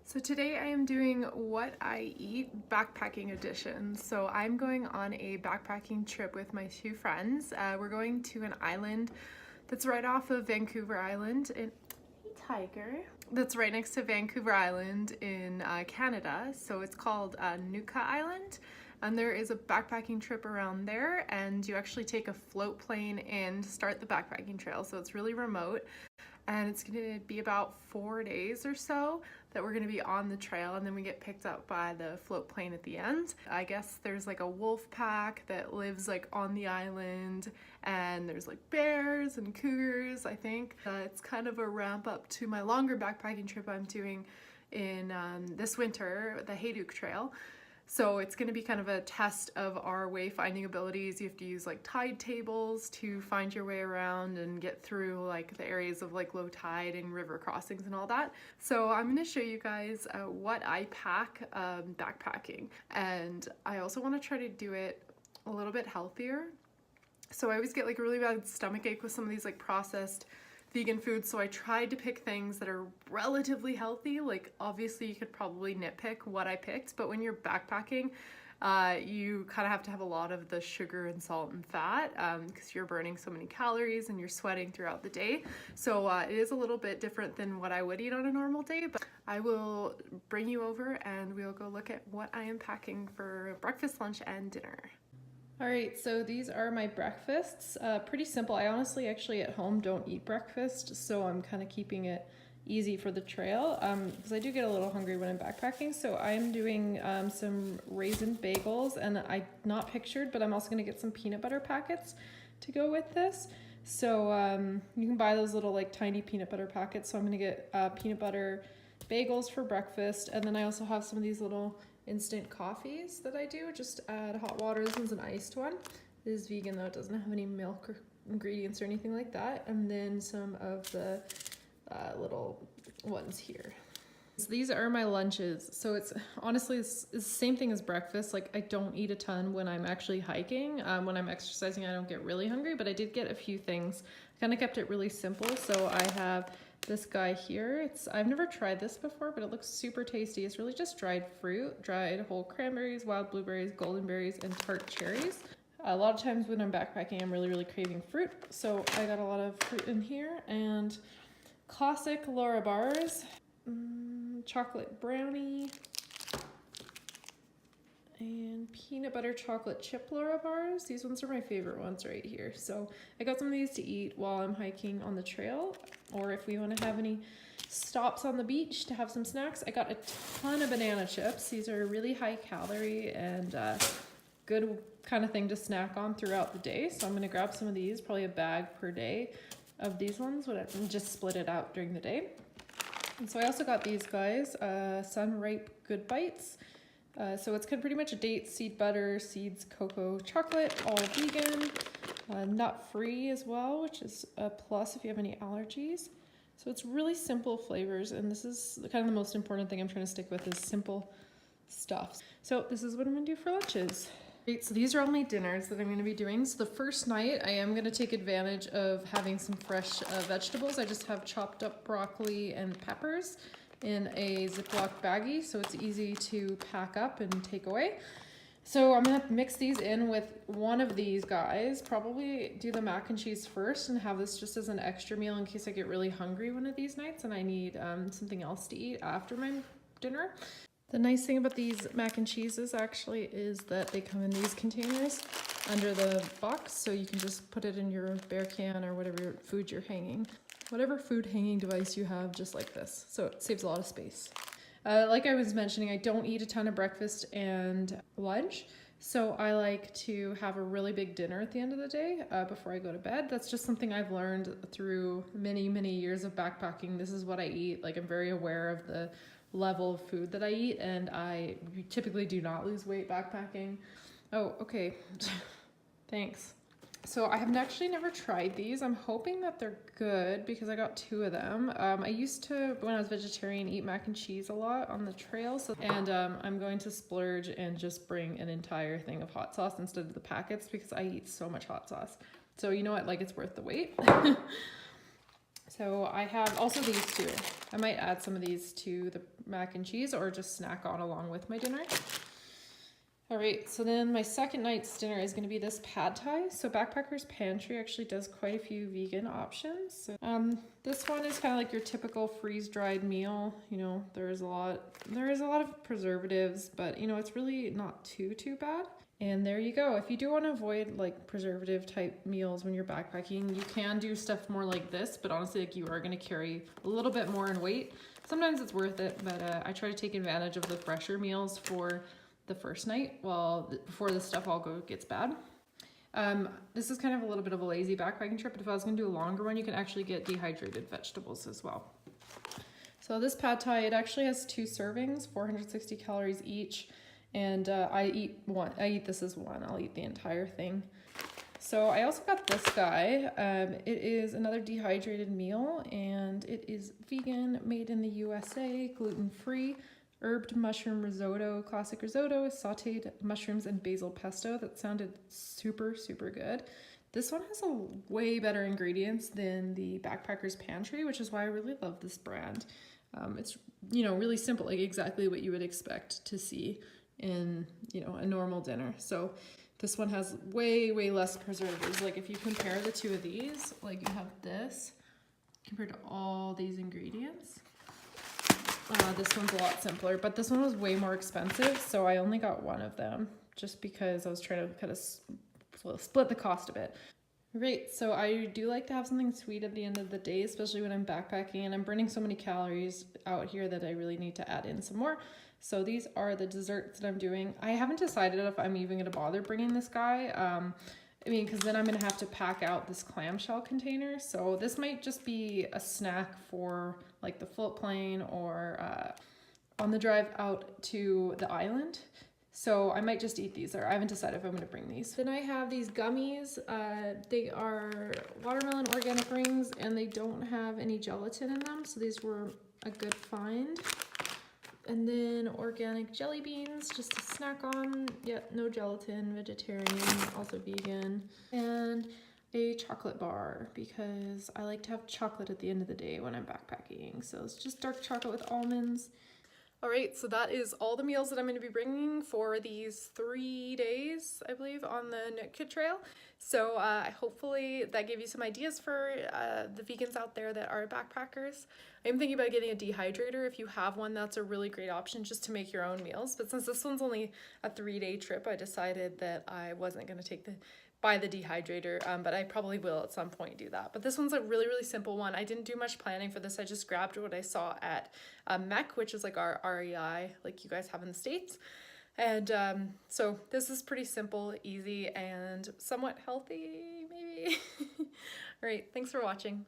So today I am doing what I eat backpacking edition. So I'm going on a backpacking trip with my two friends. We're going to an island that's right off of Vancouver Island in Tiger. That's right next to Vancouver Island in Canada. So it's called Nootka Island. And there is a backpacking trip around there, and you actually take a float plane and start the backpacking trail. So it's really remote, and it's going to be about 4 days or so that we're going to be on the trail, and then we get picked up by the float plane at the end. I guess there's like a wolf pack that lives like on the island, and there's like bears and cougars, I think. It's kind of a ramp up to my longer backpacking trip I'm doing in this winter, the Dehydrated Trail. So it's going to be kind of a test of our wayfinding abilities. You have to use like tide tables to find your way around and get through like the areas of like low tide and river crossings and all that. So I'm going to show you guys what I pack backpacking, and I also want to try to do it a little bit healthier. So I always get like a really bad stomach ache with some of these like processed vegan foods, so I tried to pick things that are relatively healthy. Like obviously you could probably nitpick what I picked, but when you're backpacking, you kind of have to have a lot of the sugar and salt and fat because you're burning so many calories and you're sweating throughout the day. So it is a little bit different than what I would eat on a normal day, but I will bring you over and we'll go look at what I am packing for breakfast, lunch, and dinner. All right, so these are my breakfasts. Pretty simple. I honestly actually at home don't eat breakfast, so I'm kind of keeping it easy for the trail because I do get a little hungry when I'm backpacking. So I'm doing some raisin bagels, and I not pictured, but I'm also going to get some peanut butter packets to go with this. So you can buy those little like tiny peanut butter packets. So I'm going to get peanut butter bagels for breakfast, and then I also have some of these little instant coffees that I do. Just add hot water. This one's an iced one. It is vegan though, it doesn't have any milk or ingredients or anything like that. And then some of the little ones here. So these are my lunches. So it's honestly it's the same thing as breakfast. Like I don't eat a ton when I'm actually hiking. When I'm exercising I don't get really hungry, but I did get a few things. Kind of kept it really simple. So I have this guy here. I've never tried this before, but it looks super tasty. It's really just dried fruit, dried whole cranberries, wild blueberries, golden berries, and tart cherries. A lot of times when I'm backpacking, I'm really craving fruit. So I got a lot of fruit in here, and classic Laura bars, chocolate brownie, and peanut butter chocolate chip Laura bars. These ones are my favorite ones right here. So I got some of these to eat while I'm hiking on the trail, or if we want to have any stops on the beach to have some snacks. I got a ton of banana chips. These are really high calorie and good kind of thing to snack on throughout the day. So I'm going to grab some of these, probably a bag per day of these ones, and just split it out during the day. And so I also got these guys, Sun Ripe Good Bites. So it's pretty much a date, seed butter, seeds, cocoa, chocolate, all vegan, nut free as well, which is a plus if you have any allergies. So it's really simple flavors, and this is kind of the most important thing I'm trying to stick with is simple stuff. So this is what I'm gonna do for lunches. Great, so these are all my dinners that I'm gonna be doing. So the first night I am gonna take advantage of having some fresh vegetables. I just have chopped up broccoli and peppers in a Ziploc baggie, so it's easy to pack up and take away. So I'm gonna mix these in with one of these guys, probably do the mac and cheese first and have this just as an extra meal in case I get really hungry one of these nights and I need something else to eat after my dinner. The nice thing about these mac and cheeses actually is that they come in these containers under the box, so you can just put it in your bear can or whatever food you're hanging. Whatever food hanging device you have, just like this. So it saves a lot of space. Like I was mentioning, I don't eat a ton of breakfast and lunch. So I like to have a really big dinner at the end of the day before I go to bed. That's just something I've learned through many years of backpacking. This is what I eat. Like I'm very aware of the level of food that I eat, and I typically do not lose weight backpacking. Oh, okay. Thanks. So I have actually never tried these. I'm hoping that they're good because I got 2 of them. I used to, when I was vegetarian, eat mac and cheese a lot on the trail. And I'm going to splurge and just bring an entire thing of hot sauce instead of the packets because I eat so much hot sauce. So you know what, like it's worth the wait. So I have also these two. I might add some of these to the mac and cheese or just snack on along with my dinner. All right, so then my second night's dinner is going to be this pad thai. So Backpacker's Pantry actually does quite a few vegan options. So, this one is kind of like your typical freeze-dried meal. You know, there is a lot of preservatives, but you know, it's really not too bad. And there you go. If you do want to avoid like preservative type meals when you're backpacking, you can do stuff more like this, but honestly, like you are going to carry a little bit more in weight. Sometimes it's worth it, but I try to take advantage of the fresher meals for the first night before this stuff all gets bad. This is kind of a little bit of a lazy backpacking trip, but if I was going to do a longer one, you can actually get dehydrated vegetables as well. So this pad thai, it actually has 2 servings, 460 calories each, and I eat this as one. I'll eat the entire thing. So I also got this guy. It is another dehydrated meal, and it is vegan, made in the USA, gluten-free. Herbed mushroom risotto, classic risotto with sauteed mushrooms and basil pesto. That sounded super good. This one has a way better ingredients than the Backpacker's Pantry, which is why I really love this brand. It's, you know, really simple, like exactly what you would expect to see in, you know, a normal dinner. So this one has way less preservatives. Like if you compare the two of these, like you have this compared to all these ingredients. This one's a lot simpler, but this one was way more expensive, so I only got one of them just because I was trying to kind of split the cost a bit. Right, so I do like to have something sweet at the end of the day, especially when I'm backpacking and I'm burning so many calories out here that I really need to add in some more. So these are the desserts that I'm doing. I haven't decided if I'm even going to bother bringing this guy. I mean, because then I'm going to have to pack out this clamshell container. So this might just be a snack for like the float plane or on the drive out to the island. So I might just eat these, or I haven't decided if I'm going to bring these. Then I have these gummies. They are watermelon organic rings and they don't have any gelatin in them. So these were a good find. And then organic jelly beans, just to snack on. Yep, no gelatin, vegetarian, also vegan. And a chocolate bar, because I like to have chocolate at the end of the day when I'm backpacking. So it's just dark chocolate with almonds. All right, so that is all the meals that I'm going to be bringing for these 3 days, I believe, on the Nootka Trail. So hopefully that gave you some ideas for the vegans out there that are backpackers. I'm thinking about getting a dehydrator. If you have one, that's a really great option just to make your own meals. But since this one's only a 3-day trip, I decided that I wasn't going to buy the dehydrator, but I probably will at some point do that. But this one's a really simple one. I didn't do much planning for this. I just grabbed what I saw at MEC, which is like our REI, like you guys have in the States. And so this is pretty simple, easy, and somewhat healthy, maybe. All right, thanks for watching.